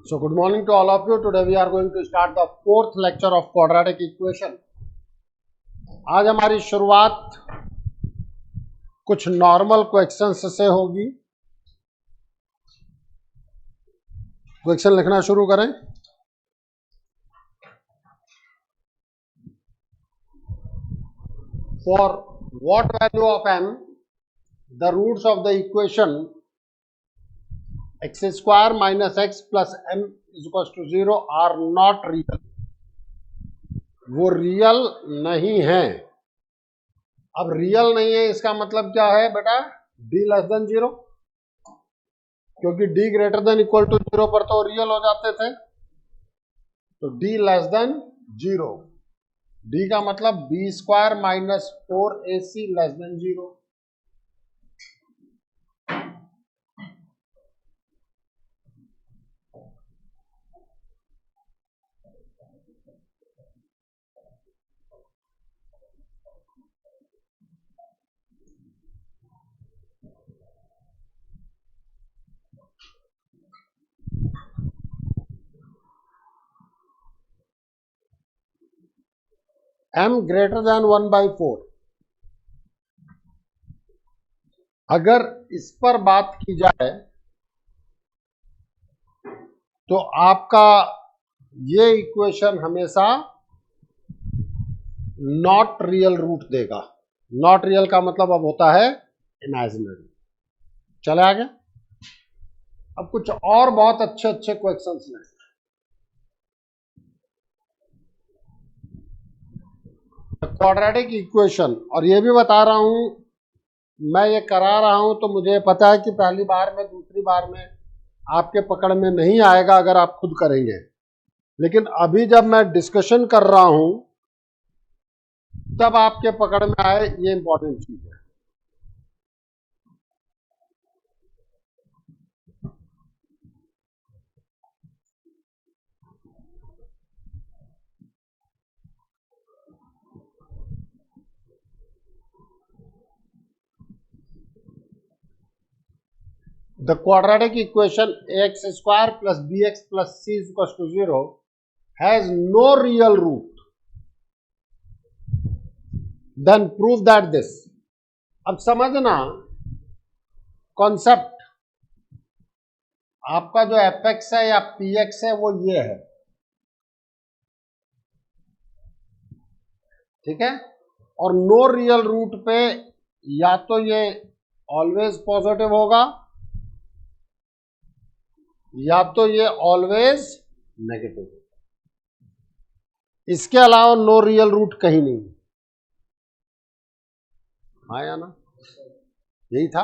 So good morning to all of you. Today we are going to start the fourth lecture of quadratic equation. आज हमारी शुरुआत कुछ normal questions से होगी. Question लिखना शुरू करें. For what value of m the roots of the equation x square minus x plus m is equals to 0 are not real. वो रियल नहीं है. अब रियल नहीं है इसका मतलब क्या है बेटा? d लेस देन 0, क्योंकि d greater than equal to 0 पर तो रियल हो जाते थे. तो d लेस देन 0, d का मतलब b square minus 4ac less than 0. m greater than 1/4. अगर इस पर बात की जाए तो आपका ये इक्वेशन हमेशा नॉट रियल रूट देगा. नॉट रियल का मतलब अब होता है इमेजिनरी. चले आगे. अब कुछ और बहुत अच्छे अच्छे क्वेश्चंस हैं. क्वाड्रेटिक इक्वेशन, और ये भी बता रहा हूं, मैं ये करा रहा हूं तो मुझे पता है कि पहली बार में दूसरी बार में आपके पकड़ में नहीं आएगा अगर आप खुद करेंगे. लेकिन अभी जब मैं डिस्कशन कर रहा हूं तब आपके पकड़ में आए, ये इंपॉर्टेंट चीज है. The quadratic equation ax square plus bx plus c is equals to 0 has no real root. Then prove that this. अब समझना कॉन्सेप्ट. आपका जो fx है या px है वो ये है, ठीक है. और नो रियल रूट पे या तो ये ऑलवेज पॉजिटिव होगा या तो ये ऑलवेज नेगेटिव. इसके अलावा नो रियल रूट कहीं नहीं. हाँ या ना? यही था.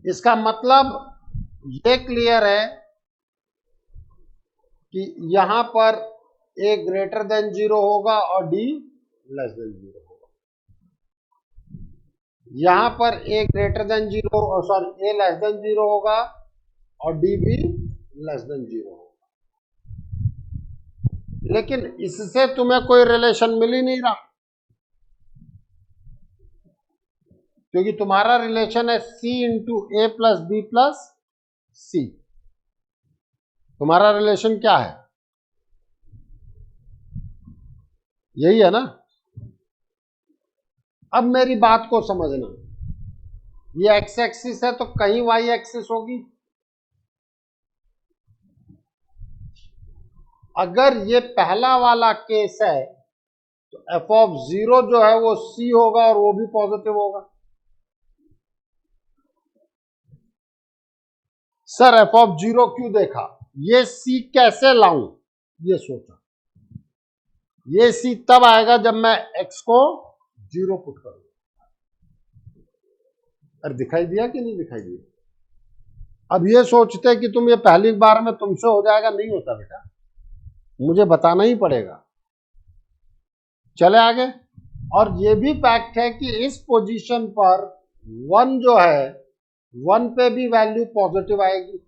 इसका मतलब ये क्लियर है कि यहां पर a ग्रेटर देन 0 होगा और d लेस देन 0 होगा. यहां पर a ग्रेटर देन 0 और सॉरी a लेस देन 0 होगा और d भी लेस देन 0 होगा. लेकिन इससे तुम्हें कोई रिलेशन मिल ही नहीं रहा, क्योंकि तुम्हारा रिलेशन है c इंटू ए प्लस बी प्लस सी. तुम्हारा रिलेशन क्या है? यही है ना. अब मेरी बात को समझना. ये एक्स एक्सिस है तो कहीं वाई एक्सिस होगी. अगर ये पहला वाला केस है तो f ऑफ 0 जो है वो c होगा और वो भी पॉजिटिव होगा. सर f ऑफ 0 क्यों देखा? ये c कैसे लाऊं ये सोचा. ये c तब आएगा जब मैं x को 0 पुट करूंगा. अरे दिखाई दिया कि नहीं दिखाई दिया? अब ये सोचते कि तुम ये पहली बार में तुमसे हो जाएगा. नहीं होता बेटा, मुझे बताना ही पड़ेगा. चले आगे. और ये भी फैक्ट है कि इस पोजीशन पर 1 जो है 1 पे भी वैल्यू पॉजिटिव आएगी.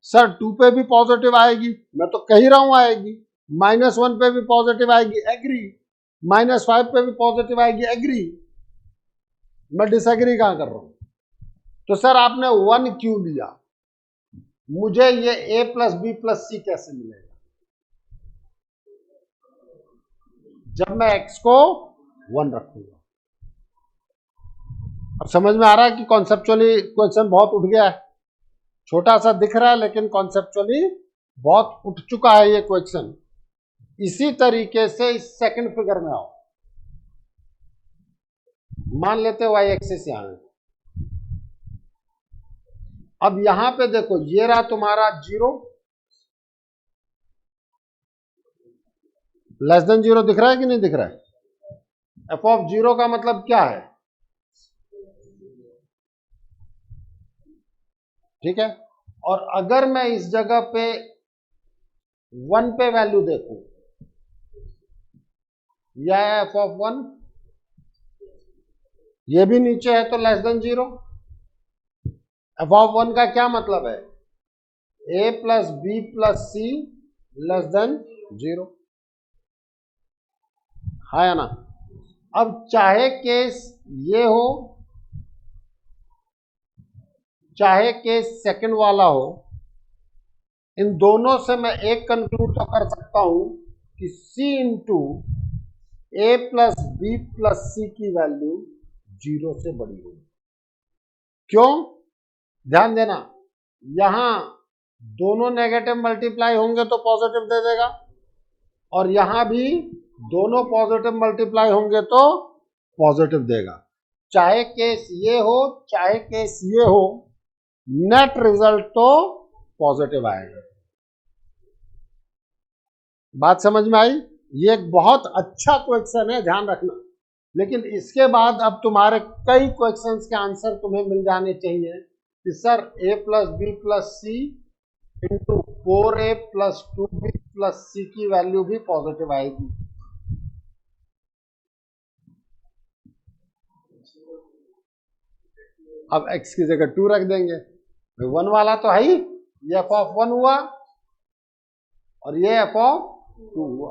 सर 2 पे भी पॉजिटिव आएगी. मैं तो कह ही रहा हूं आएगी. -1 पे भी पॉजिटिव आएगी. एग्री. -5 पे भी पॉजिटिव आएगी. एग्री. मैं डिसएग्री कहां कर रहा हूं? तो सर आपने 1 क्यों लिया, मुझे ये a प्लस बी प्लस सी कैसे मिलेगा जब मैं x को 1 रखूंगा। अब समझ में आ रहा है कि कॉन्सेप्चुअली क्वेश्चन बहुत उठ गया है, छोटा सा दिख रहा है लेकिन कॉन्सेप्चुअली बहुत उठ चुका है ये क्वेश्चन। इसी तरीके से इस सेकंड फिगर में आओ, मान लेते हैं y एक्सिस यहां है। अब यहां पे देखो ये रहा तुम्हारा 0, लेस देन 0 दिख रहा है कि नहीं दिख रहा है? एफ ऑफ 0 का मतलब क्या है, ठीक है। और अगर मैं इस जगह पे 1 पे वैल्यू देखूं, यह है एफ ऑफ 1, ये भी नीचे है तो लेस देन 0। एफ ऑफ 1 का क्या मतलब है, a plus B plus C less than 0, हाँ या ना। अब चाहे केस ये हो चाहे केस सेकंड वाला हो, इन दोनों से मैं एक कंक्लूड तो कर सकता हूं कि c इंटू ए प्लस बी प्लस सी की वैल्यू 0 से बड़ी होगी। क्यों, ध्यान देना, यहां दोनों नेगेटिव मल्टीप्लाई होंगे तो पॉजिटिव दे देगा, और यहां भी दोनों पॉजिटिव मल्टीप्लाई होंगे तो पॉजिटिव देगा। चाहे केस ये हो चाहे केस ये हो, नेट रिजल्ट तो पॉजिटिव आएगा। बात समझ में आई? ये एक बहुत अच्छा क्वेश्चन है, ध्यान रखना। लेकिन इसके बाद अब तुम्हारे कई क्वेश्चंस के आंसर तुम्हें मिल जाने चाहिए कि sir a plus B plus C into 4a plus 2b plus C की वैल्यू भी पॉजिटिव आएगी। अब x की जगह 2 रख देंगे, 1 वाला तो है ही, ये एफ ऑफ 1 हुआ और ये एफ ऑफ 2 हुआ।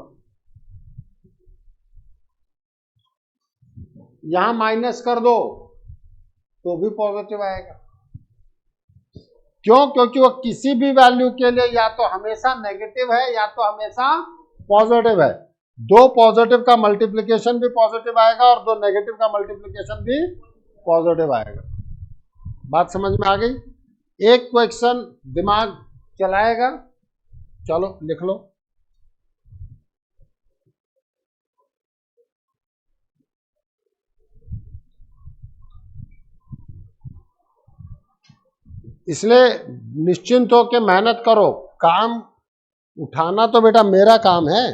यहां माइनस कर दो तो भी पॉजिटिव आएगा। क्यों? क्योंकि वो किसी भी वैल्यू के लिए या तो हमेशा नेगेटिव है या तो हमेशा पॉजिटिव है। दो पॉजिटिव का मल्टीप्लिकेशन भी पॉजिटिव आएगा और दो नेगेटिव का मल्टीप्लिकेशन भी पॉजिटिव आएगा। बात समझ में आ गई? एक क्वेश्चन दिमाग चलाएगा, चलो लिख लो। इसलिए निश्चिंत हो के मेहनत करो, काम उठाना तो बेटा मेरा काम है।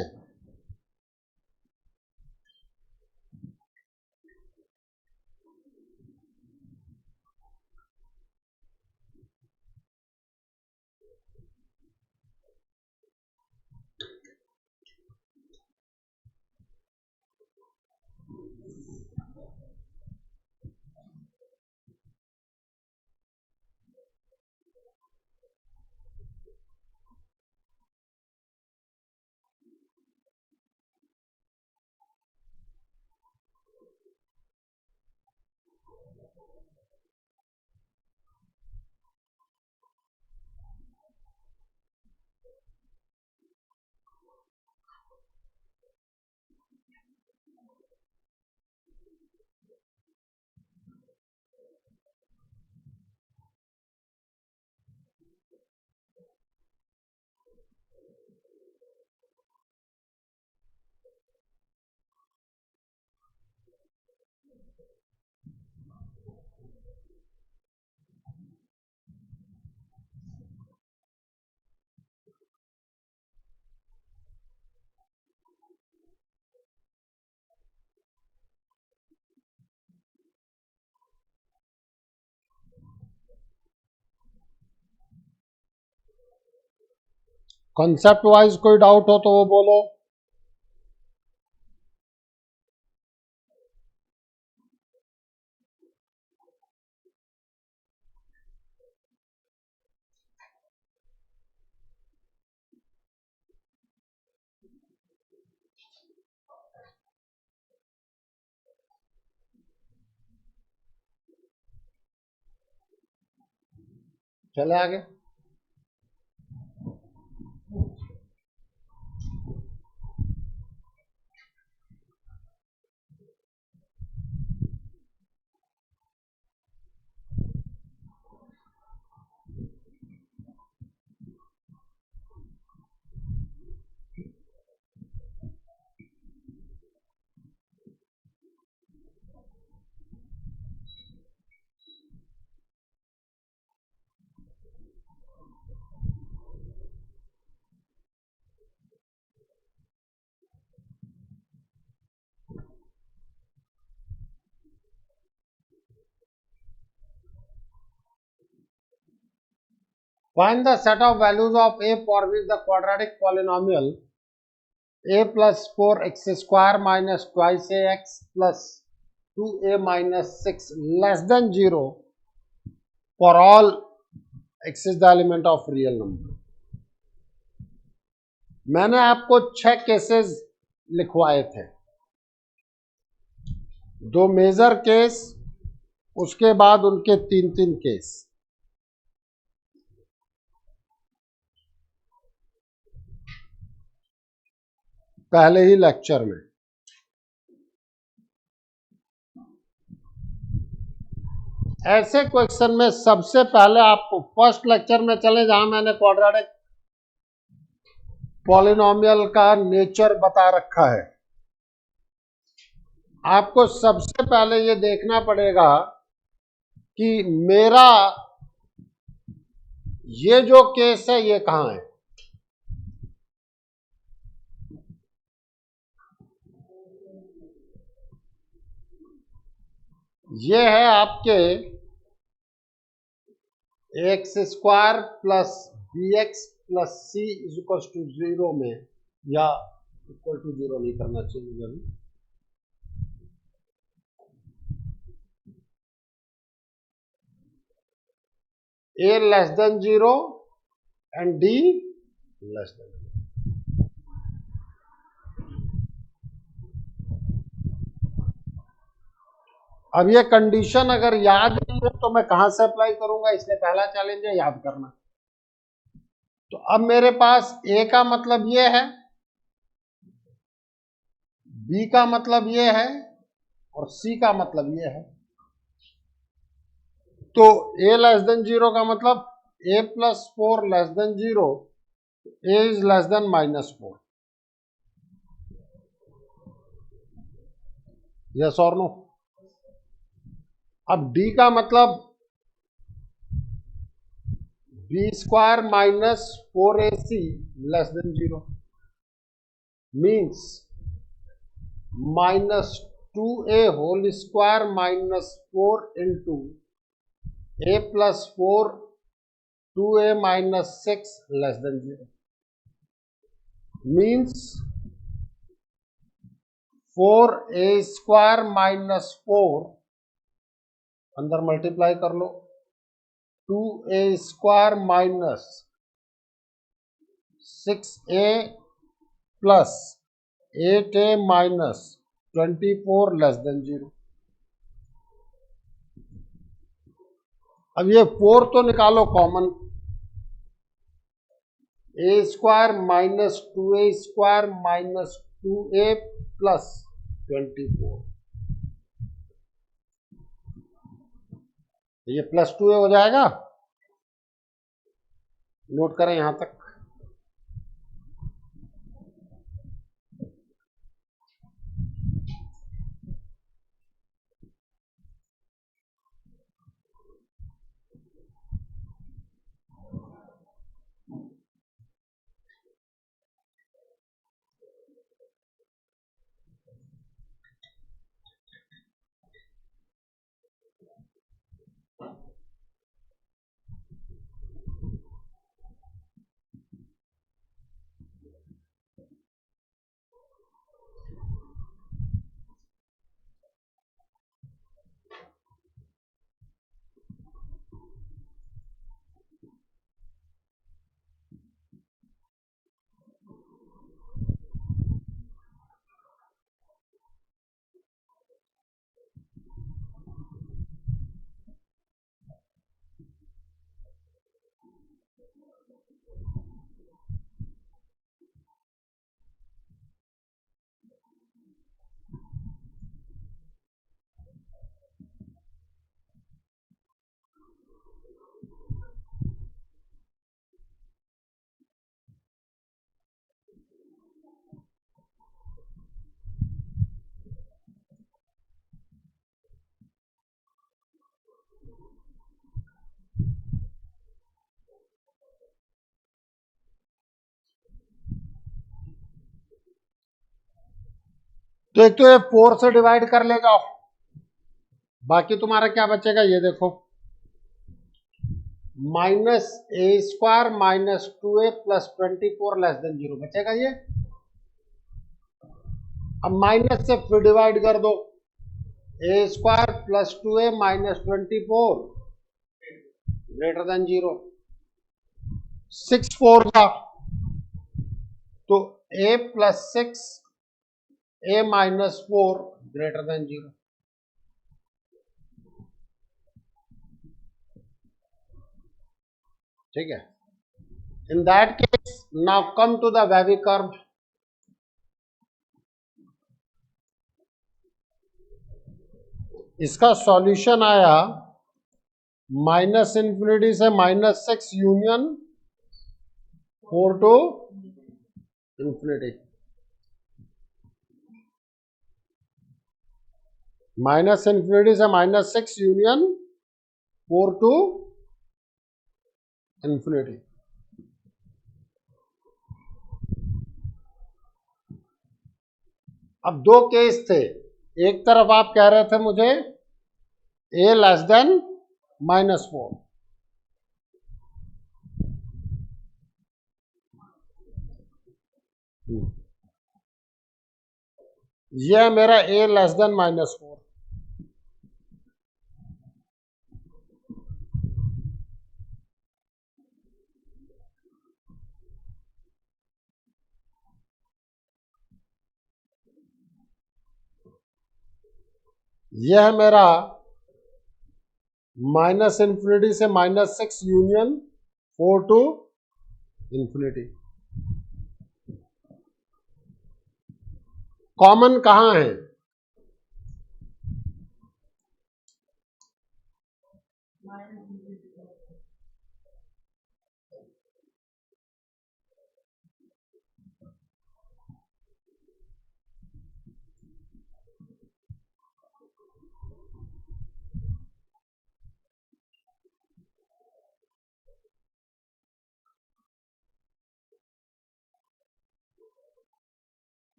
कॉन्सेप्ट वाइज कोई डाउट हो तो वो बोलो। चले आगे। Find the set of values of a for which the quadratic polynomial a plus 4x square minus twice ax plus 2a minus 6 less than 0 for all x is the element of real number. मैंने आपको 6 cases लिखवाए थे, 2 major case, उसके बाद उनके 3-3 case. पहले ही lecture में ऐसे क्वेश्चन में सबसे पहले आपको फर्स्ट लेक्चर में चले जहां मैंने क्वाड्रेटिक पॉलिनोमियल का नेचर बता रखा है। आपको सबसे पहले ये देखना पड़ेगा कि मेरा ये जो केस है ये कहां है। ये है आपके X square plus B X plus C is equal to 0 में, या इक्वल टू 0 नहीं करना चाहिए मुझे अभी, a less than 0 and d less than 0। अब ये कंडीशन अगर याद नहीं है तो मैं कहां से अप्लाई करूंगा, इसलिए पहला चैलेंज है याद करना। तो अब मेरे पास a का मतलब ये है, b का मतलब ये है और c का मतलब ये है। तो a लेस देन 0 का मतलब a plus 4 less than 0, a is less than -4। Yes और नो। अब d का मतलब b square minus 4ac less than 0 means -2a whole square minus 4 into a plus 4 2a minus 6 less than 0 means 4a square minus 4 अंदर multiply कर लो, 2a square minus 6a plus 8a minus 24 less than 0। अब ये 4 तो निकालो common, a square minus 2a square minus 2a plus 24, ये plus 2a हो जाएगा। नोट करें यहां तक। तो एक तो ये 4 से डिवाइड कर ले जाओ, बाकी तुम्हारा क्या बचेगा ये देखो, minus A square minus 2a plus 24 less than 0 बचेगा ये। अब माइनस से फिर डिवाइड कर दो, A square plus 2a minus 24 greater than 0, 6 4 का तो a plus 6 a minus 4 greater than 0। ठीक है, in that case now come to the wavy curve. इसका सॉल्यूशन आया माइनस इंफिनिटी से minus 6 union 4 to infinity, minus infinity से minus 6 union 4 to infinity. अब दो केस थे, एक तरफ आप कह रहे थे मुझे a लेस देन -4, यह है मेरा a लेस देन -4, यह है मेरा माइनस इंफिनिटी से minus 6 union 4 to infinity. Common कहां है?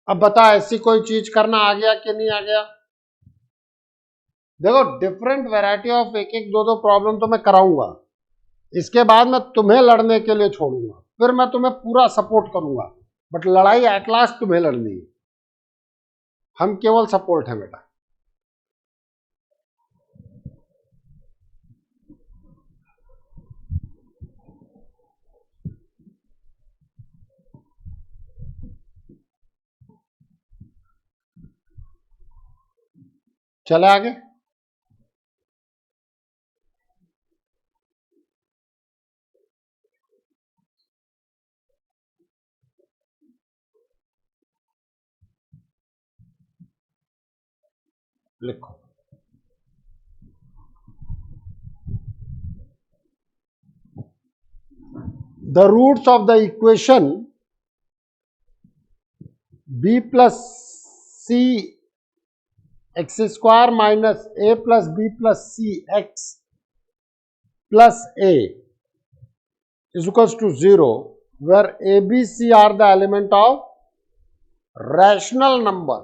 अब बता ऐसी कोई चीज करना आ गया कि नहीं आ गया? देखो डिफरेंट वैरायटी ऑफ एक एक दो दो प्रॉब्लम तो मैं कराऊंगा, इसके बाद मैं तुम्हें लड़ने के लिए छोड़ूंगा, फिर मैं तुम्हें पूरा सपोर्ट करूंगा, बट लड़ाई एट लास्ट तुम्हें लड़नी है, हम केवल सपोर्ट है बेटा। चले आगे। लिखो the roots of the equation b plus C X square minus a plus b plus C X plus a is equals to 0 where a b c are the element of rational number।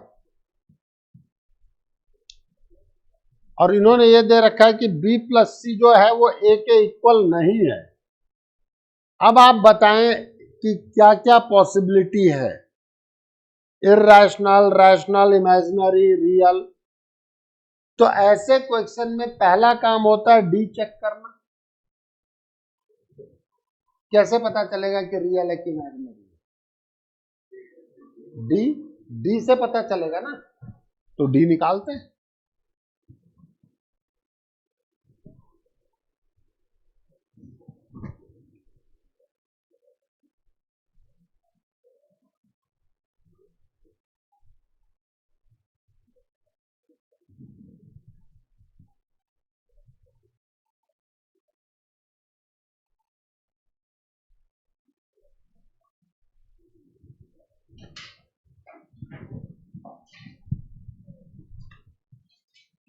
और इन्होंने ये दे रखा है कि b plus सी जो है वो a के इक्वल नहीं है। अब आप बताएं कि क्या क्या पॉसिबिलिटी है, इररेशनल, रैशनल, इमेजिनरी, रियल। तो ऐसे क्वेश्चन में पहला काम होता है डी चेक करना। कैसे पता चलेगा कि रियल है कि इमेजिनरी? डी से पता चलेगा ना, तो डी निकालते हैं।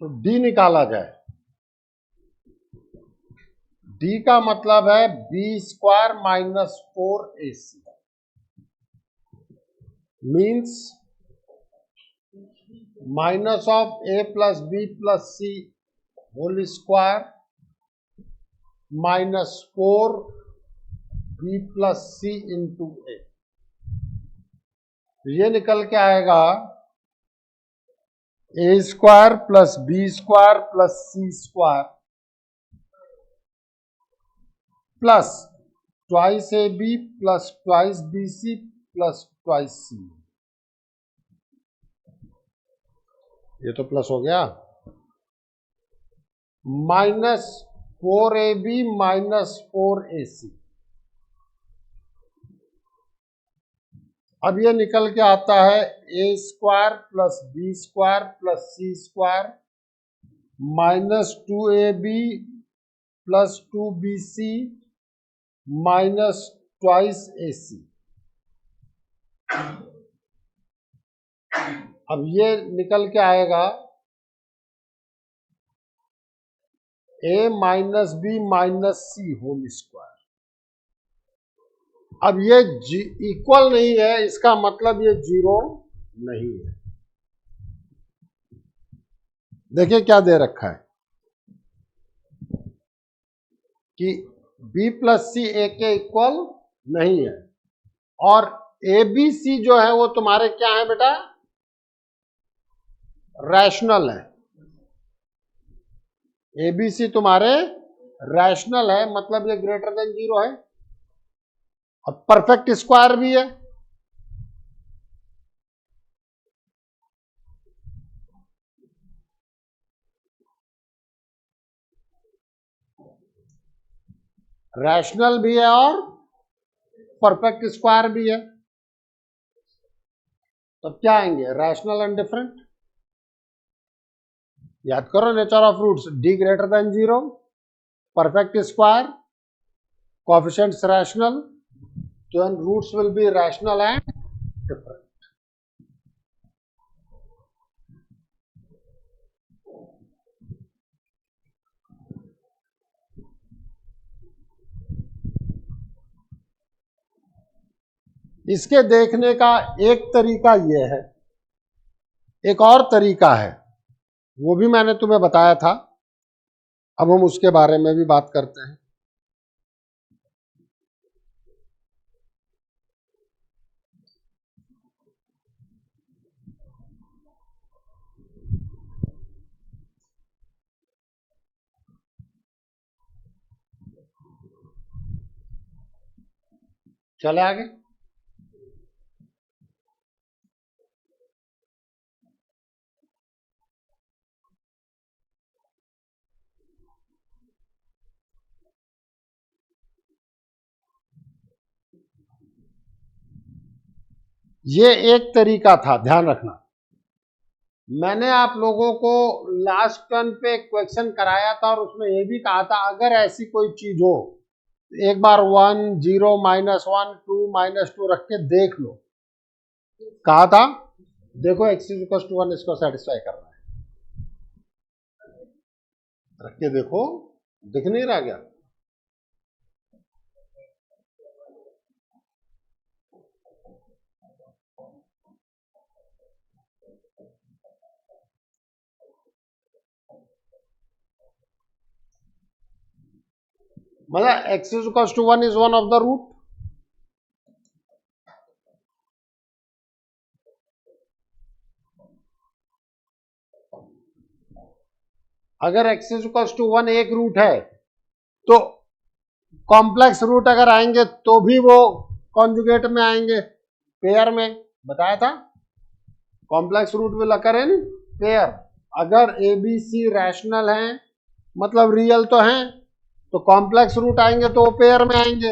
तो डी निकाला जाए। डी का मतलब है B square minus 4ac means minus of a plus B plus C whole square minus 4b plus C into A. ये निकल के आएगा A square plus B square plus C square plus twice A B plus twice B C plus twice C. ये तो plus हो गया, minus 4ab minus 4ac। अब ये निकल के आता है A square plus B square plus C square minus 2ab plus 2bc minus twice ac। अब ये निकल के आएगा a minus B minus C whole square. अब ये इक्वल नहीं है, इसका मतलब ये जीरो नहीं है। देखिए क्या दे रखा है कि b प्लस सी ए के इक्वल नहीं है और ए बी सी जो है वो तुम्हारे क्या है बेटा, रैशनल है। ए बी सी तुम्हारे रैशनल है, मतलब ये ग्रेटर देन जीरो है और परफेक्ट स्क्वायर भी है। रैशनल भी है और परफेक्ट स्क्वायर भी है। तो क्या आएंगे, रैशनल एंड डिफरेंट। याद करो nature of roots, D greater than zero, perfect square, coefficients rational, तो then roots will be rational and different. इसके देखने का एक तरीका यह है, एक और तरीका है, वो भी मैंने तुम्हें बताया था। अब हम उसके बारे में भी बात करते हैं। चले आगे। ये एक तरीका था, ध्यान रखना। मैंने आप लोगों को लास्ट टर्न पे एक क्वेश्चन कराया था और उसमें यह भी कहा था अगर ऐसी कोई चीज हो एक बार 1 0 -1 2 -2 रख के देख लो। कहा था देखो x = 1 इसको सेटिस्फाई कर रहा है, रख के देखो, दिख नहीं रहा क्या। मतलब x = 1 is one of the root। अगर x = 1 एक रूट है तो कॉम्प्लेक्स रूट अगर आएंगे तो भी वो कॉन्जुगेट में आएंगे, पेयर में। बताया था complex root will occur in pair. अगर ए बी सी रैशनल हैं, मतलब रियल तो हैं, तो कॉम्प्लेक्स रूट आएंगे तो वो पेयर में आएंगे,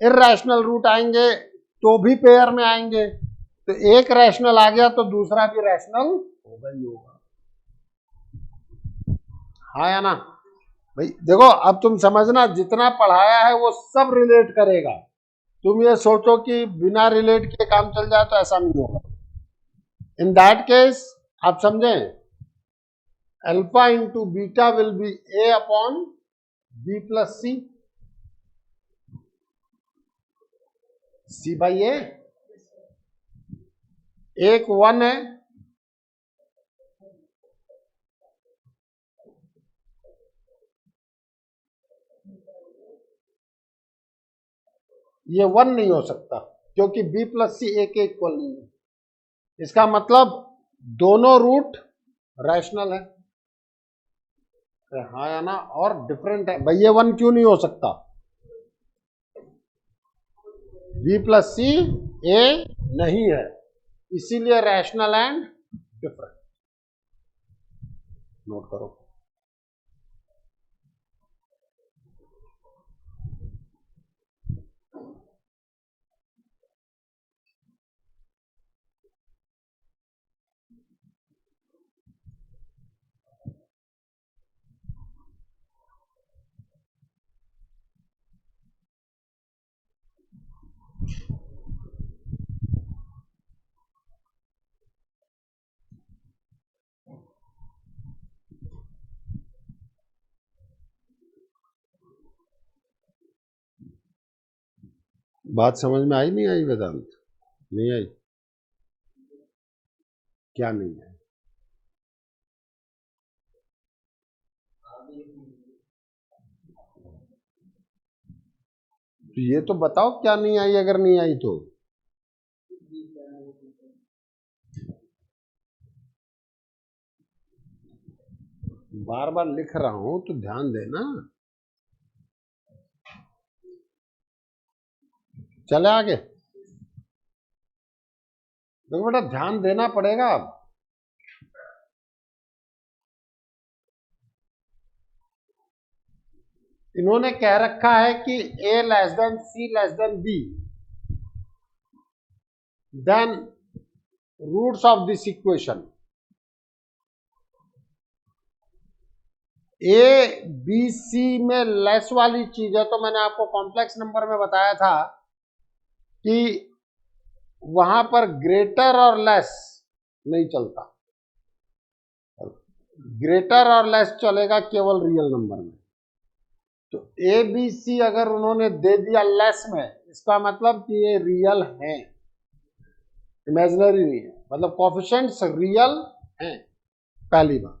इरैशनल रूट आएंगे तो भी पेयर में आएंगे। तो एक रैशनल आ गया तो दूसरा भी रैशनल होगा ही होगा। हाँ या ना भाई। देखो अब तुम समझना, जितना पढ़ाया है वो सब रिलेट करेगा। तुम ये सोचो कि बिना रिलेट के काम चल जाए तो ऐसा नहीं होगा। इन दैट केस आप समझें, alpha into beta will be a upon b plus c, c by a, एक 1 है, ये 1 नहीं हो सकता क्योंकि b प्लस सी ए के इक्वल नहीं है। इसका मतलब दोनों रूट रैशनल है, हाँ या ना, और डिफरेंट है भाई। ये 1 क्यों नहीं हो सकता? b प्लस सी ए नहीं है, इसीलिए रैशनल एंड डिफरेंट। नोट करो। बात समझ में आई नहीं आई वेदांत? नहीं आई? क्या नहीं है? तो ये तो बताओ क्या नहीं आई, अगर नहीं आई तो। बार बार लिख रहा हूं तो ध्यान देना। चले आगे। देखो बेटा, ध्यान देना पड़ेगा अब। इन्होंने कह रखा है कि a less than C less than B, then roots of this equation A B C में लेस वाली चीज है। तो मैंने आपको कॉम्प्लेक्स नंबर में बताया था कि वहां पर ग्रेटर और लेस नहीं चलता, ग्रेटर और लेस चलेगा केवल रियल नंबर में। तो ए बी सी अगर उन्होंने दे दिया लेस में, इसका मतलब कि ये रियल है, इमेजिनरी नहीं है, मतलब कोफिशिएंट्स रियल हैं, पहली बात।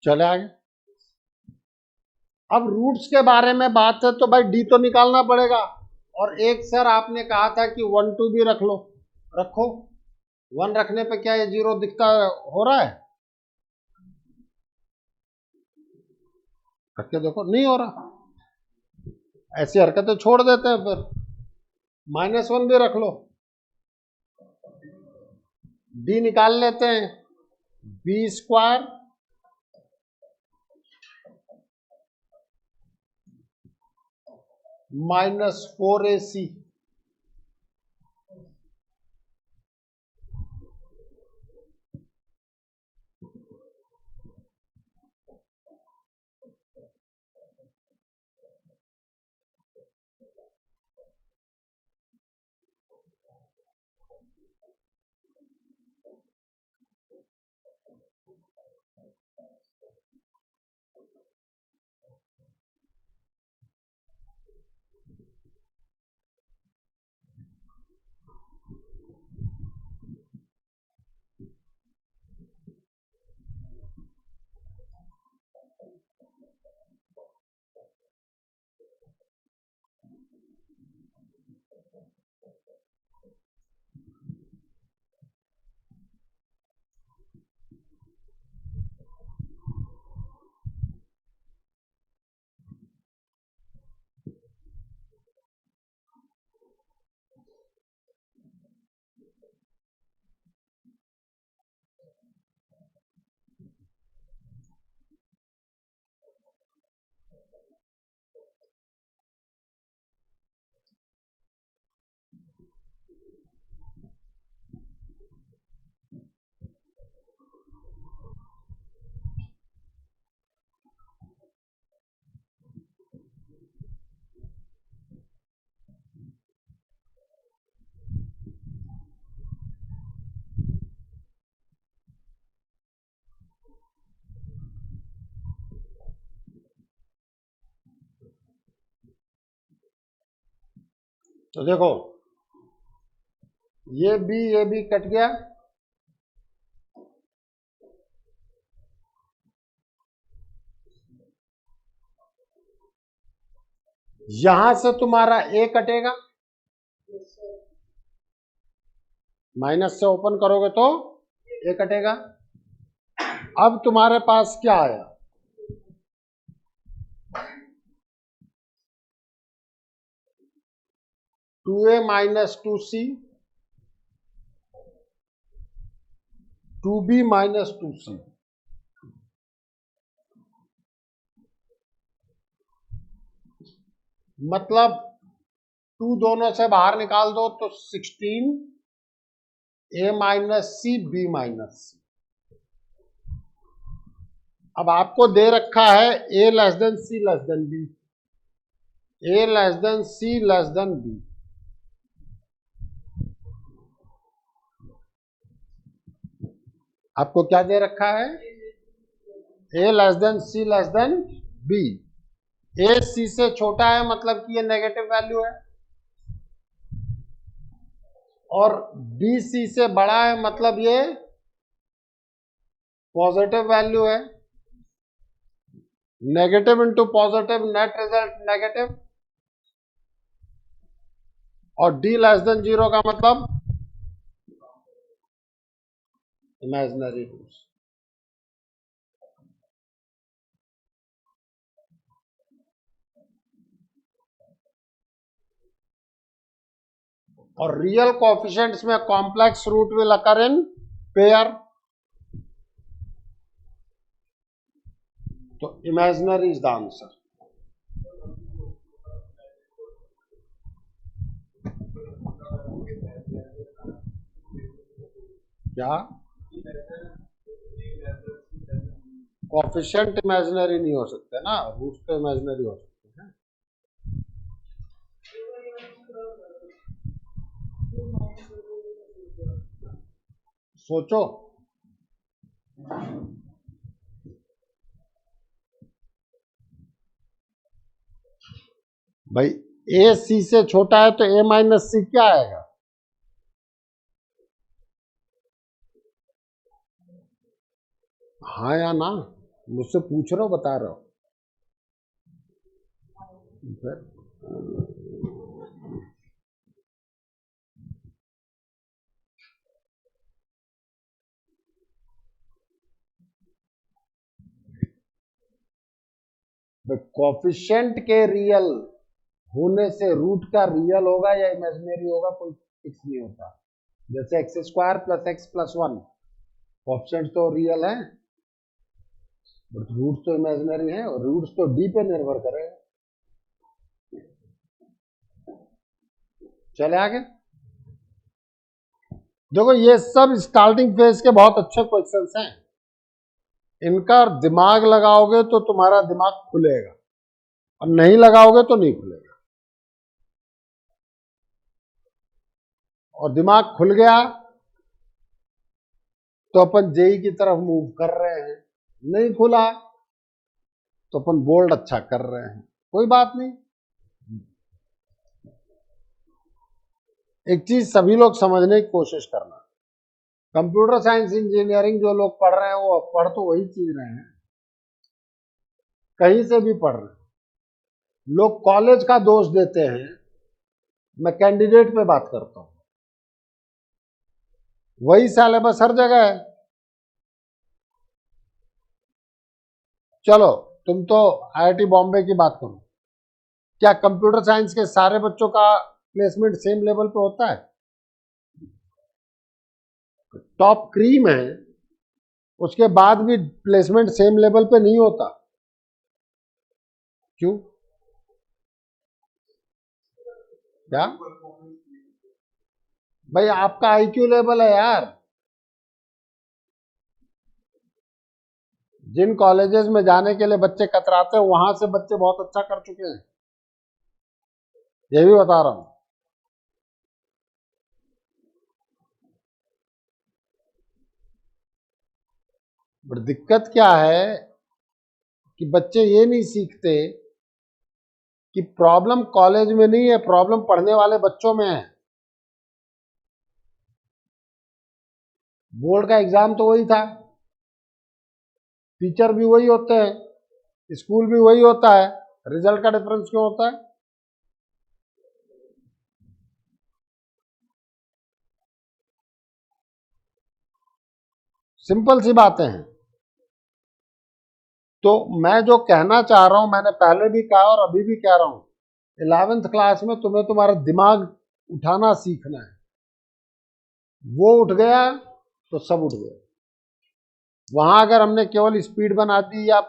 चले आगे। अब रूट्स के बारे में बात है तो भाई डी तो निकालना पड़ेगा। और एक सर आपने कहा था कि 1 2 भी रख लो, रखो। 1 रखने पे क्या ये 0 दिखता हो रहा है? रख के देखो, नहीं हो रहा। ऐसी हरकतें छोड़ देते हैं फिर। -1 भी रख लो, डी निकाल लेते हैं। बी स्क्वायर -4ac, तो देखो ये बी कट गया, यहां से तुम्हारा ए कटेगा, माइनस से ओपन करोगे तो ए कटेगा। अब तुम्हारे पास क्या आया, 2a minus 2c, 2b minus 2c। मतलब 2 दोनों से बाहर निकाल दो तो 16 a minus C B minus C. अब आपको दे रखा है a less than C less than B, a less than C less than B. आपको क्या दे रखा है, a less than C less than B. a C से छोटा है मतलब कि ये नेगेटिव वैल्यू है, और b सी से बड़ा है मतलब ये पॉजिटिव वैल्यू है। Negative into positive, net result negative. और d लेस देन 0 का मतलब इमेजिनरी रूट्स। और रियल कोएफिशिएंट्स में complex root will occur in pair, तो इमेजिनरी इज द आंसर। क्या कोएफिशिएंट इमेजिनरी नहीं हो सकते ना, रूट्स तो इमेजिनरी हो सकते हैं। सोचो, भाई ए सी से छोटा है तो ए माइनस सी क्या आएगा, हाँ या ना, मुझसे पूछ रहे हो बता रहे हो। कोएफिशिएंट के रियल होने से रूट का रियल होगा या इमेजिनरी होगा कोई फिक्स नहीं होता। जैसे x square plus x plus 1, coefficient तो रियल है बट रूट तो इमेजिनरी है, और रूट्स तो डी पे निर्भर करेगा। चले आगे। देखो ये सब स्टार्टिंग फेज के बहुत अच्छे क्वेश्चंस हैं, इनका दिमाग लगाओगे तो तुम्हारा दिमाग खुलेगा, और नहीं लगाओगे तो नहीं खुलेगा। और दिमाग खुल गया तो अपन जेई की तरफ मूव कर रहे हैं, नहीं खुला तो अपन बोल्ड अच्छा कर रहे हैं, कोई बात नहीं। एक चीज सभी लोग समझने की कोशिश करना, कंप्यूटर साइंस इंजीनियरिंग जो लोग पढ़ रहे हैं वो पढ़ तो वही चीज रहे हैं, कहीं से भी पढ़ रहे हैं। लोग कॉलेज का दोष देते हैं, मैं कैंडिडेट पे बात करता हूं। वही सिलेबस हर जगह है। चलो तुम तो आईआईटी बॉम्बे की बात करो, क्या कंप्यूटर साइंस के सारे बच्चों का प्लेसमेंट सेम लेवल पे होता है? टॉप क्रीम है, उसके बाद भी प्लेसमेंट सेम लेवल पे नहीं होता। क्यों? क्या भाई आपका आईक्यू लेवल है यार, जिन कॉलेजेस में जाने के लिए बच्चे कतराते हैं वहां से बच्चे बहुत अच्छा कर चुके हैं, ये भी बता रहा हूं। बट दिक्कत क्या है कि बच्चे ये नहीं सीखते कि प्रॉब्लम कॉलेज में नहीं है, प्रॉब्लम पढ़ने वाले बच्चों में है। बोर्ड का एग्जाम तो वही था, टीचर भी वही होते हैं, स्कूल भी वही होता है, रिजल्ट का डिफरेंस क्यों होता है? सिंपल सी बातें हैं। तो मैं जो कहना चाह रहा हूं, मैंने पहले भी कहा और अभी भी कह रहा हूं, 11th क्लास में तुम्हें तुम्हारा दिमाग उठाना सीखना है। वो उठ गया तो सब उठ गया। वहां अगर हमने केवल स्पीड बना दी या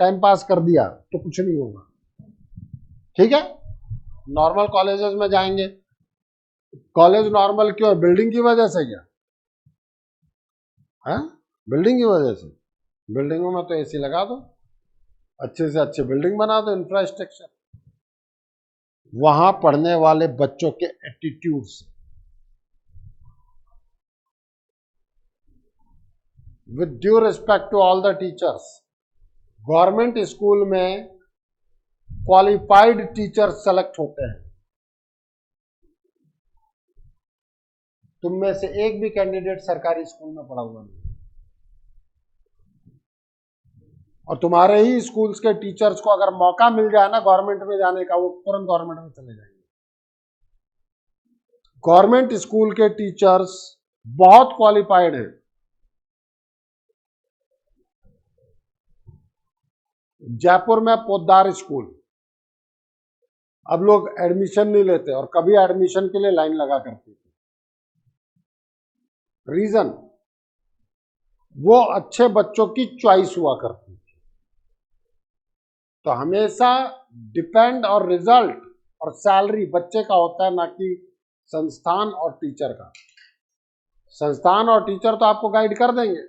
टाइम पास कर दिया तो कुछ नहीं होगा। ठीक है, नॉर्मल कॉलेजेस में जाएंगे। कॉलेज नॉर्मल क्यों है? बिल्डिंग की वजह से क्या है? बिल्डिंग की वजह से। बिल्डिंगों में तो एसी लगा दो, अच्छे से अच्छे बिल्डिंग बना दो, इंफ्रास्ट्रक्चर। वहां पढ़ने वाले बच्चों के attitudes, with due respect to all the teachers, government school में क्वालिफाइड टीचर सेलेक्ट होते हैं। तुम में से एक भी कैंडिडेट सरकारी स्कूल में पढ़ा हुआ नहीं, और तुम्हारे ही स्कूल्स के टीचर्स को अगर मौका मिल जाए ना गवर्नमेंट में जाने का, वो तुरंत गवर्नमेंट में चले जाएंगे। गवर्नमेंट स्कूल के टीचर्स बहुत क्वालिफाइड हैं। जयपुर में पोद्दार स्कूल, अब लोग एडमिशन नहीं लेते और कभी एडमिशन के लिए लाइन लगा करते थे। रीजन, वो अच्छे बच्चों की चॉइस हुआ करती थी। तो हमेशा डिपेंड और रिजल्ट और सैलरी बच्चे का होता है, ना कि संस्थान और टीचर का। संस्थान और टीचर तो आपको गाइड कर देंगे।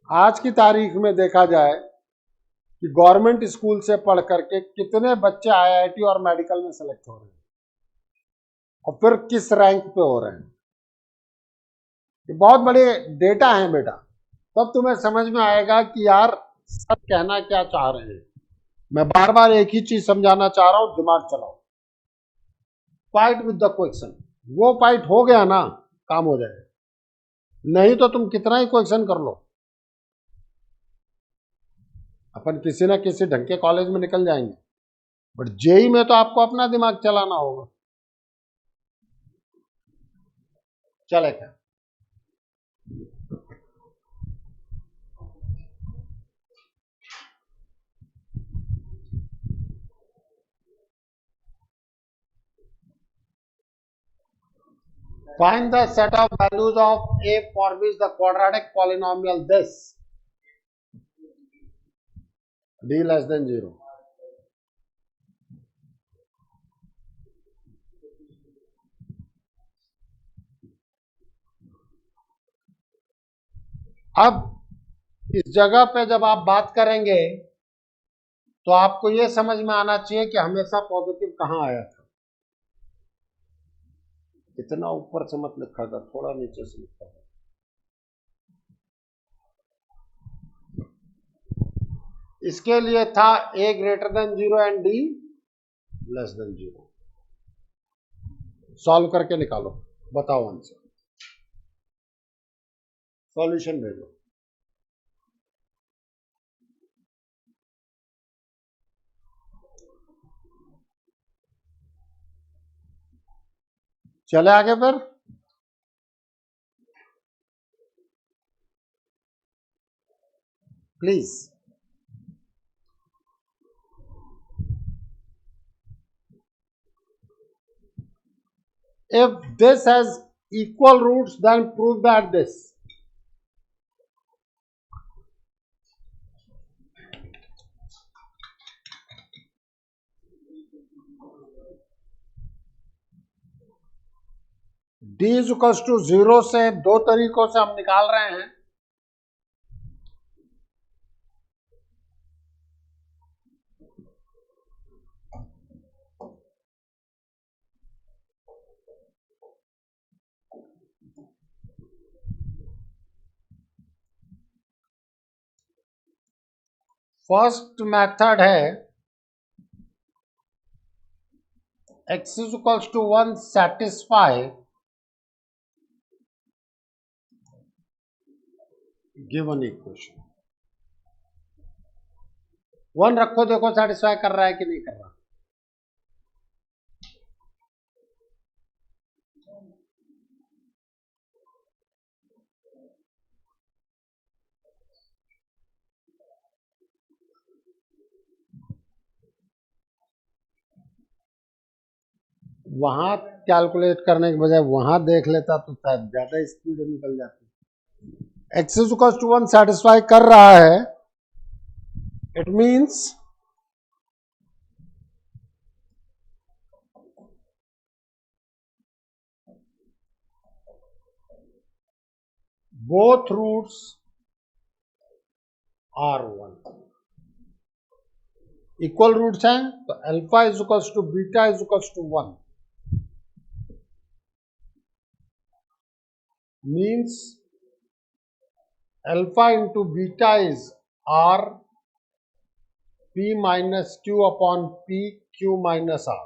आज की तारीख में देखा जाए कि गवर्नमेंट स्कूल से पढ़ करके कितने बच्चे आईआईटी और मेडिकल में सेलेक्ट हो रहे हैं, और फिर किस रैंक पे हो रहे हैं। ये बहुत बड़े डेटा हैं बेटा, तब तुम्हें समझ में आएगा कि यार सब कहना क्या चाह रहे हैं। मैं बार बार एक ही चीज समझाना चाह रहा हूं, दिमाग चलाओ, फाइट विद द क्वेश्चन। वो फाइट हो गया ना, काम हो जाएगा। नहीं तो तुम कितना ही क्वेश्चन कर लो, अपन किसी ना किसी ढंग के कॉलेज में निकल जाएंगे, बट जेई में तो आपको अपना दिमाग चलाना होगा। चलेगा। Find the set of values of a for which the quadratic polynomial this d less than 0. अब इस जगह पे जब आप बात करेंगे तो आपको यह समझ में आना चाहिए कि हमेशा पॉजिटिव कहां आया था। इतना ऊपर से मत लिखा था, थोड़ा नीचे से लिखा था। इसके लिए था a greater than 0 and d less than 0। Solve करके निकालो, बताओ आंसर, सॉल्यूशन भेजो। चले आगे फिर। Please, if this has equal roots then prove that this, d is equal to 0 से दो तरीकों से हम निकाल रहे हैं। फर्स्ट मेथड है x is equals to 1 satisfy given equation. 1 रखो, देखो सेटिस्फाई कर रहा है कि नहीं कर रहा। वहां कैलकुलेट करने के बजाय वहां देख लेता तो शायद ज्यादा स्पीड निकल जाती। X is equal to 1 satisfy कर रहा है, it means both roots are 1। Equal roots हैं तो alpha is equals to beta is equals to 1 means alpha into beta is R p minus Q upon p q minus R.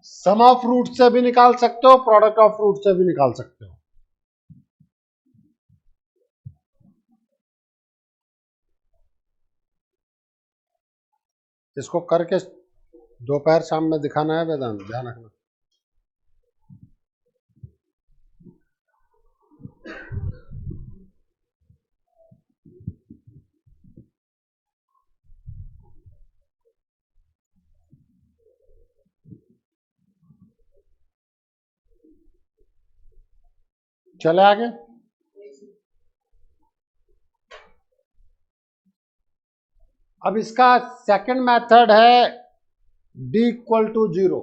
Sum of root से भी निकाल सकते हो, product of root से भी निकाल सकते हो। इसको करके दोपहर शाम में दिखाना है वेदांत, ध्यान रखना। चले आगे। अब इसका सेकंड मेथड है d इक्वल टू 0।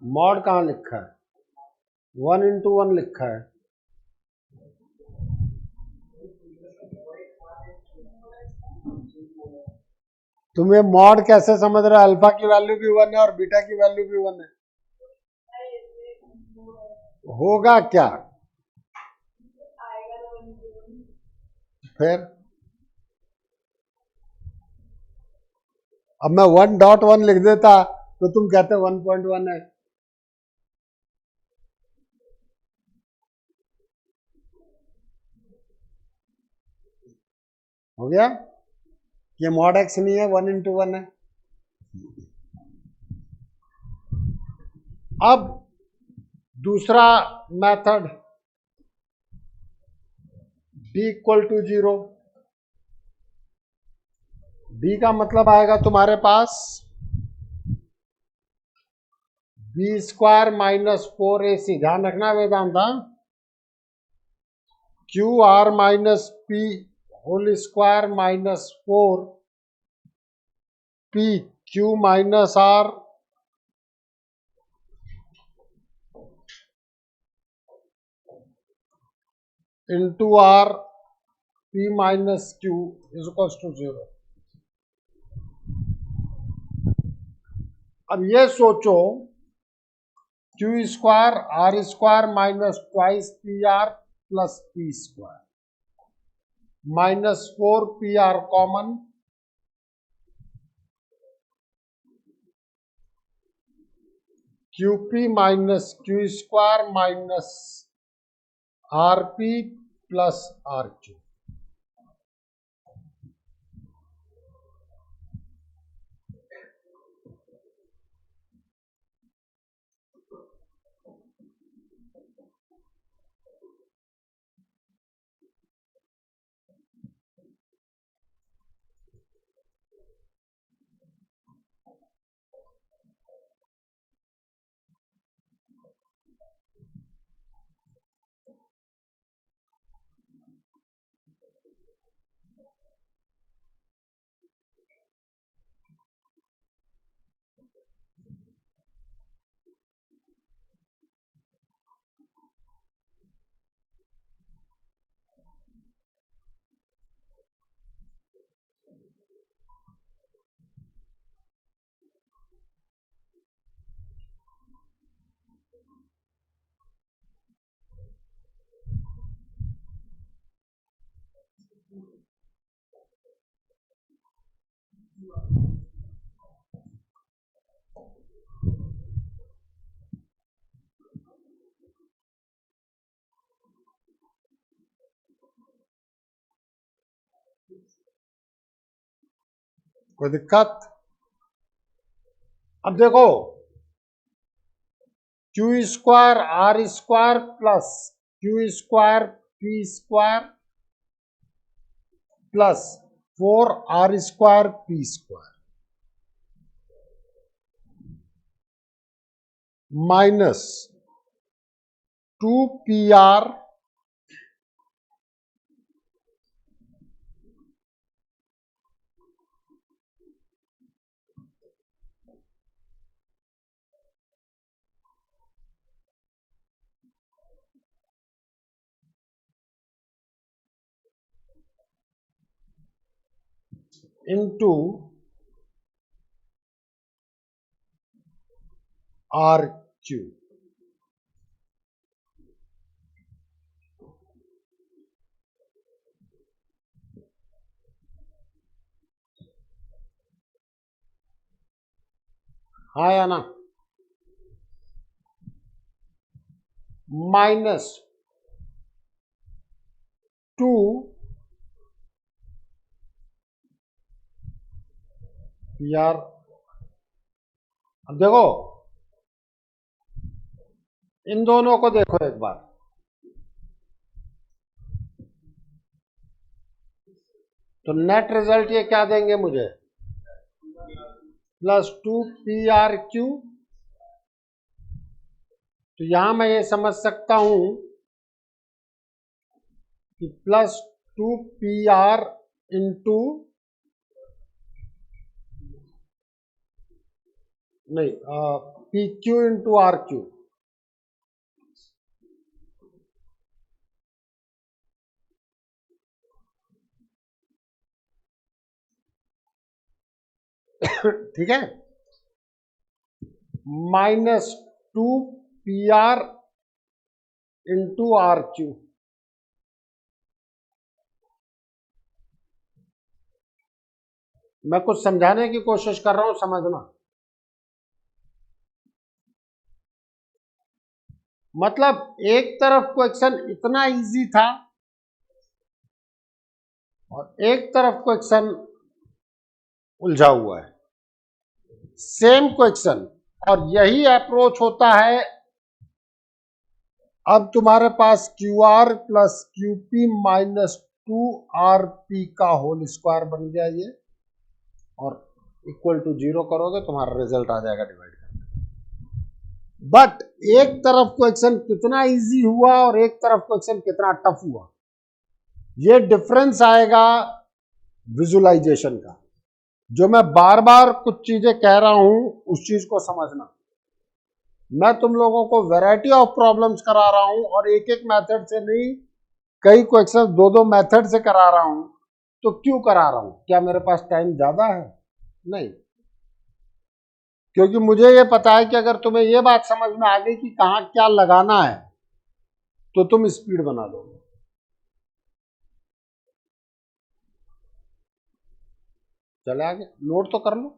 मॉड कहां लिखा है? 1 इंटू 1 लिखा है। तुम्हें मॉड कैसे समझ रहे हो? अल्फा की वैल्यू भी 1 है और बीटा की वैल्यू भी 1 है। होगा क्या फिर? अब मैं 1.1 लिख देता तो तुम कहते 1.1 है। हो गया? ये मॉड एक्स नहीं है, 1 इंटू 1 है। अब दूसरा method d equal to 0। d का मतलब आएगा तुम्हारे पास b स्क्वायर माइनस 4ac। ध्यान रखना Vedanta, Q R minus P whole square minus 4p Q minus R into R p minus Q is equal to 0। अब ये सोचो Q square R square minus twice P R plus P square minus 4 P R common QP minus Q square minus RP plus RQ। कोई दिक्कत? अब देखो, Q square R square plus Q square P square plus 4R square P square minus 2PR into RQ। हाँ या ना? Minus 2 PR। अब देखो, इन दोनों को देखो एक बार, तो नेट रिजल्ट ये क्या देंगे मुझे? Plus 2PRQ। तो यहां मैं ये समझ सकता हूं कि प्लस 2PR इंटू, नहीं, PQ इंटू RQ। ठीक है, माइनस 2PR इंटू RQ। मैं कुछ समझाने की कोशिश कर रहा हूं, समझना। मतलब एक तरफ क्वेश्चन इतना इजी था और एक तरफ क्वेश्चन उलझा हुआ है, सेम क्वेश्चन। और यही अप्रोच होता है। अब तुम्हारे पास QR plus QP minus 2RP का होल स्क्वायर बन गया ये, और इक्वल टू 0 करोगे तुम्हारा रिजल्ट आ जाएगा डिवाइड करके। बट एक तरफ क्वेश्चन कितना इजी हुआ और एक तरफ क्वेश्चन कितना टफ हुआ, ये डिफरेंस आएगा विजुअलाइजेशन का। जो मैं बार बार कुछ चीजें कह रहा हूं उस चीज को समझना। मैं तुम लोगों को वैरायटी ऑफ प्रॉब्लम्स करा रहा हूं और एक एक मेथड से नहीं, कई क्वेश्चन दो दो मेथड से करा रहा हूं। तो क्यों करा रहा हूं? क्या मेरे पास टाइम ज्यादा है? नहीं, क्योंकि मुझे यह पता है कि अगर तुम्हें यह बात समझ में आ गई कि कहां क्या लगाना है तो तुम स्पीड बना दोगे। चले आगे, नोट तो कर लो।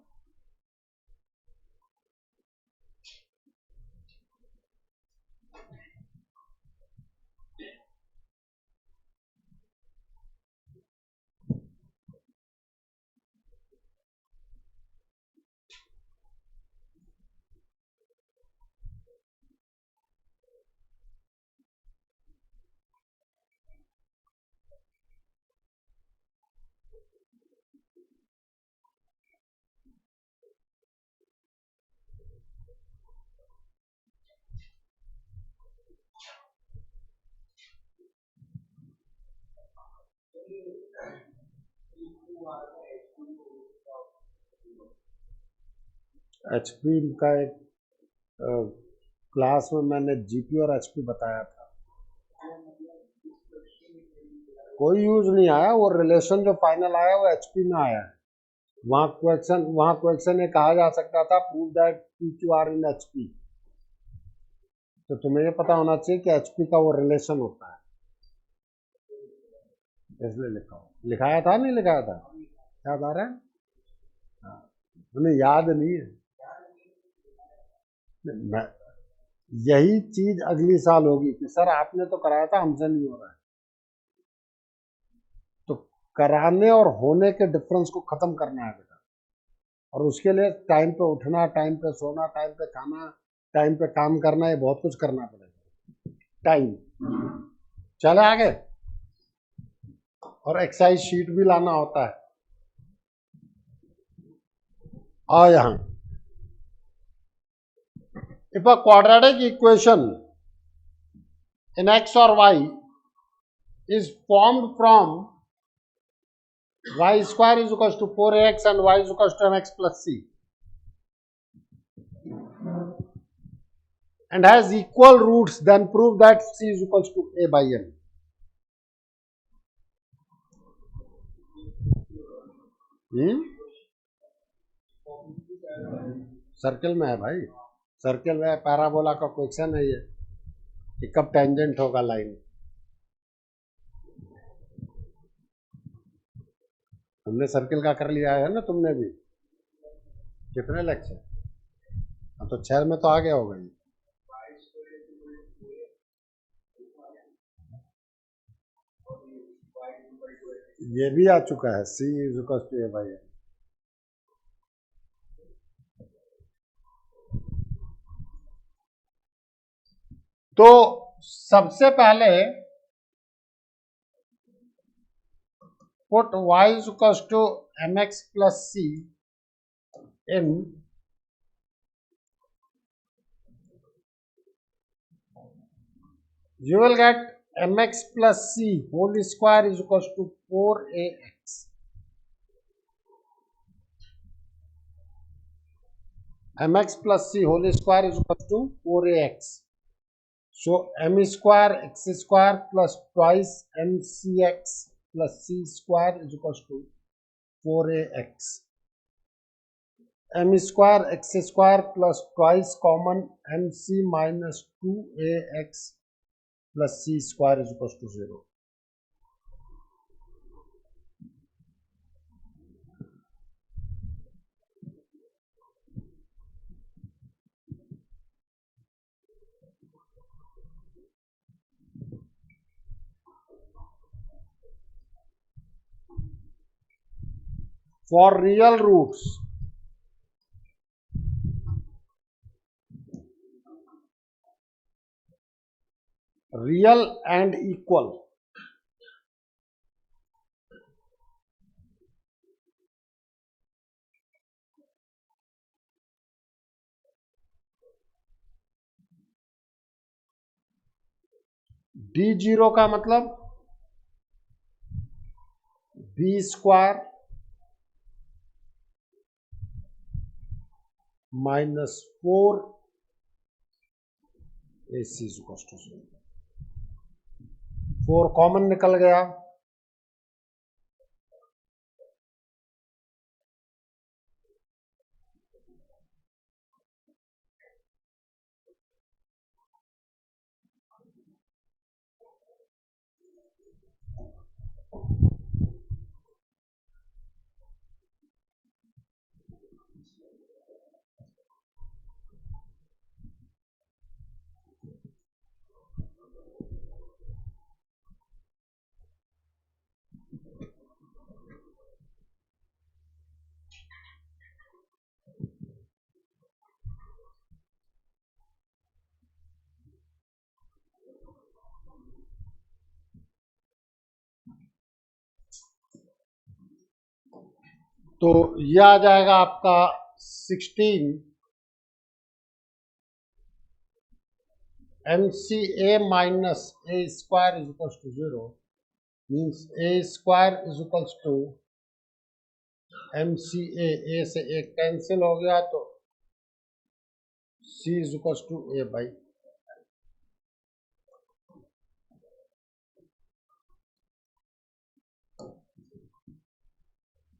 एचपी का एक क्लास में मैंने जीपी और एचपी बताया था, कोई यूज नहीं आया। वो रिलेशन जो फाइनल आया वो एचपी में आया है। वहां क्वेश्चन ये कहा जा सकता था prove that P Q R in HP. तो तुम्हें ये पता होना चाहिए कि एचपी का वो रिलेशन होता है, इसलिए लिखाया था नहीं लिखाया था, याद आ रहा है? हाँ, तुम्हें याद नहीं है। यही चीज अगली साल होगी कि सर आपने तो कराया था, हमसे नहीं हो रहा है। तो कराने और होने के डिफरेंस को खत्म करना है बेटा, और उसके लिए टाइम पे उठना, टाइम पे सोना, टाइम पे खाना, टाइम पे काम करना, ये बहुत कुछ करना पड़ेगा। टाइम चले आगे, और एक्सरसाइज शीट भी लाना होता है। और यहां if a quadratic equation in x or y is formed from y square is equals to 4ax and y is equals to mx plus c and has equal roots, then prove that c is equals to a by m. Circle में है भाई, circle में parabola का question है ये कि कब tangent होगा लाइन। हमने सर्कल का कर लिया है ना, तुमने भी। कितने लेक्चर? हाँ तो 6 में तो आ गया होगा ये भी आ चुका है, C is equal to A by M. तो सबसे पहले put y is equals to mx plus c in you will get mx plus c whole square is equals to 4ax. mx plus c whole square is equals to 4ax. So m square x square plus twice mcx plus c square is equals to 4ax. m square x square plus twice common mc minus 2ax plus c square is equals to 0. For real roots, real and equal, d0 का मतलब b square minus 4 ac is equal to 0। 4 common निकल गया, तो यह आ जाएगा आपका 16 mca minus a square is equals to 0 means a square is equals to mca, a से एक कैंसिल हो गया तो C is equals to A by,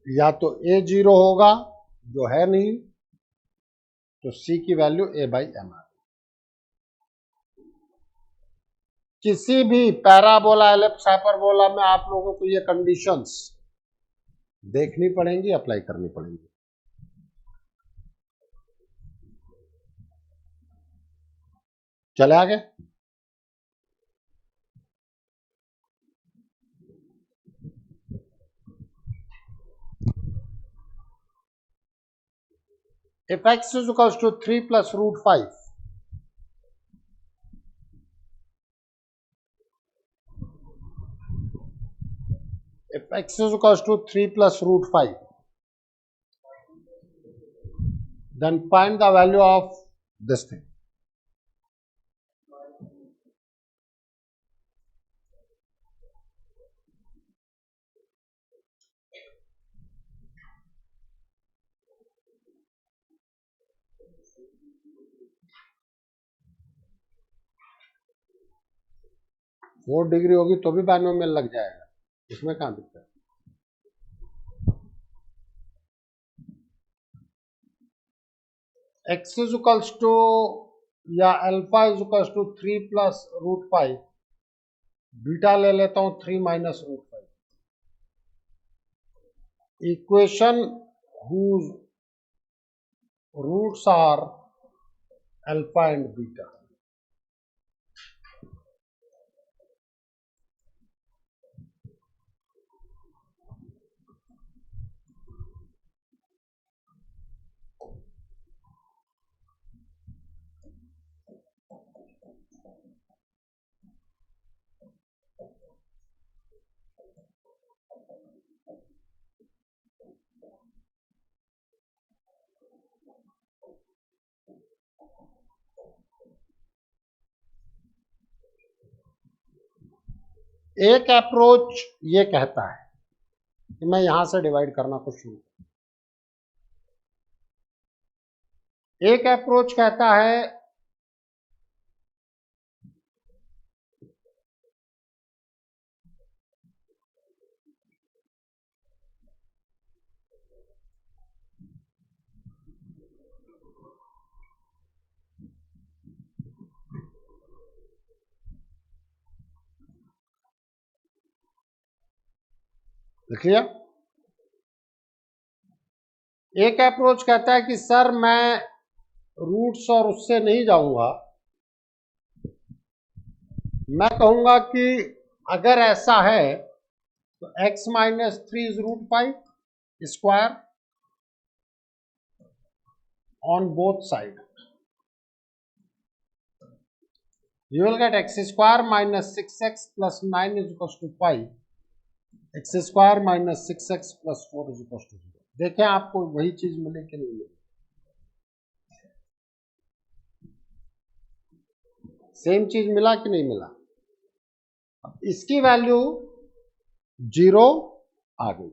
या तो A 0 होगा जो है नहीं, तो C की वैल्यू A बाई एम आ। किसी भी पैराबोला एलिप्स हाइपरबोला में आप लोगों को ये कंडीशंस देखनी पड़ेंगी, अप्लाई करनी पड़ेंगी। चले आगे। If x is equals to 3 plus root 5, if x is equals to 3 plus root 5, then find the value of this thing. Four degree होगी तो भी बाइनोमियल लग जाएगा, इसमें कहां दिक्कत है। x is equals to या alpha is equals to 3 plus root 5, beta ले लेता हूं 3 minus root 5। Equation whose roots are alpha and beta. एक अप्रोच ये कहता है कि मैं यहां से डिवाइड करना कुछ शुरू, एक अप्रोच कहता है लिख लिया। एक अप्रोच कहता है कि सर मैं रूट्स और उससे नहीं जाऊंगा, मैं कहूंगा कि अगर ऐसा है तो x minus 3 is root 5 square on both side, you will get x square minus 6x plus 9 is equals to 5, x square minus 6x plus 4 is equals to 0। देखें आपको वही चीज मिले कि नहीं मिले, सेम चीज मिला कि नहीं मिला। अब इसकी वैल्यू 0 आ गई।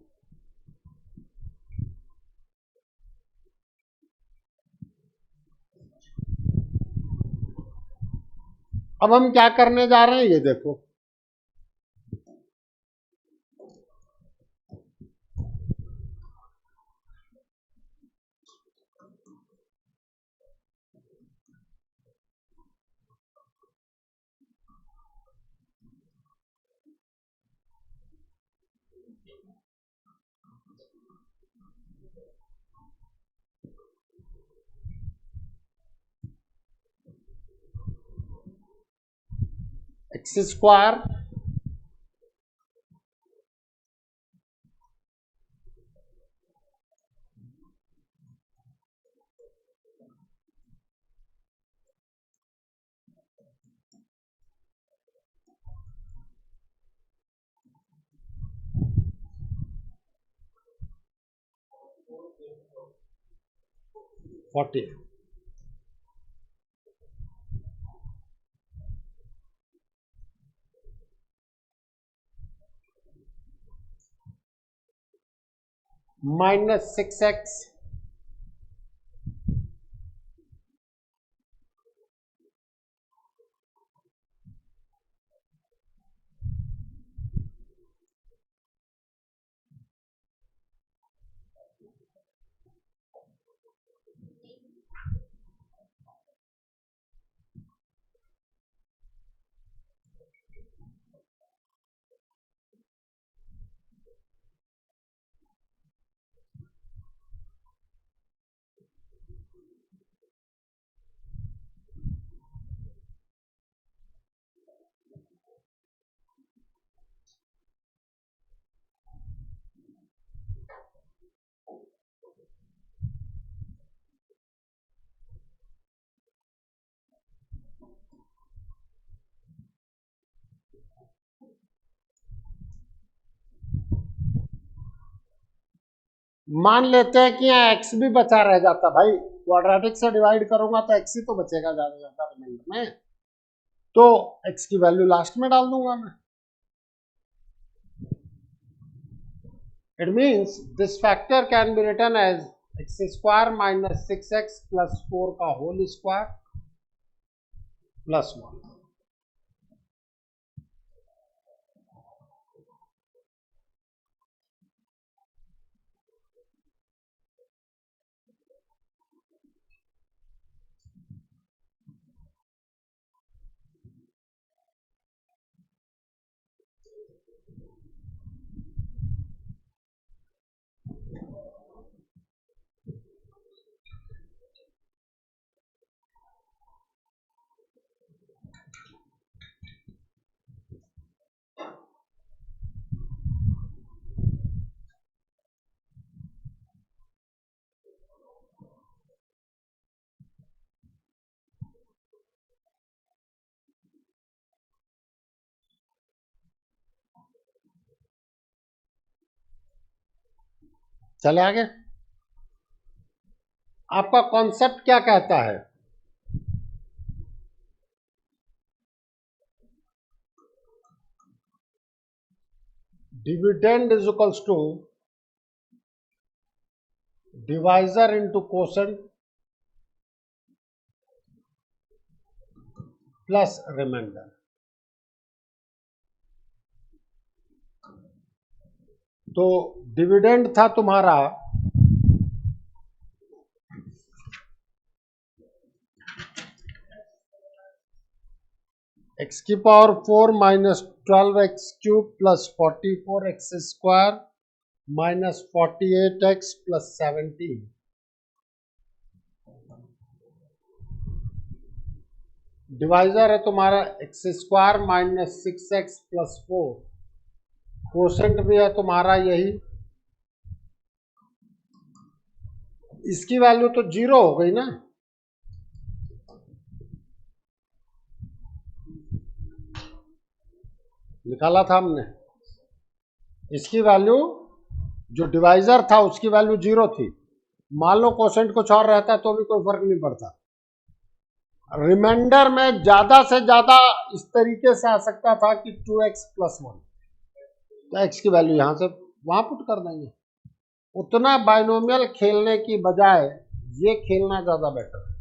अब हम क्या करने जा रहे हैं ये देखो, x square forty minus 6x मान लेते हैं कि यहाँ x भी बचा रह जाता भाई, क्वाड्रेटिक से डिवाइड करूंगा तो x ही तो बचेगा ज्यादा ज्यादा रिमाइंडर में, तो x की वैल्यू लास्ट में डाल दूंगा मैं. It means this factor can be written as X square minus 6x plus 4 का होल स्क्वायर प्लस 1. चले आगे. आपका कॉन्सेप्ट क्या कहता है? Dividend is equals to divisor into quotient plus remainder. तो डिविडेंड था तुम्हारा x की power 4 minus 12x cube plus 44x square minus 48x plus 17. Divisor है तुम्हारा X square minus 6x plus 4. Quotient भी है तुम्हारा यही. इसकी वैल्यू तो 0 हो गई ना, निकाला था हमने. इसकी वैल्यू जो डिवाइजर था उसकी वैल्यू 0 थी. मान लो कोसेंट कुछ और रहता तो भी कोई फर्क नहीं पड़ता. रिमाइंडर में ज्यादा से ज्यादा इस तरीके से आ सकता था कि 2x प्लस 1, तो x की वैल्यू यहां से वहां पुट कर देंगे. उतना बाइनोमियल खेलने की बजाय ये खेलना ज्यादा बेटर है.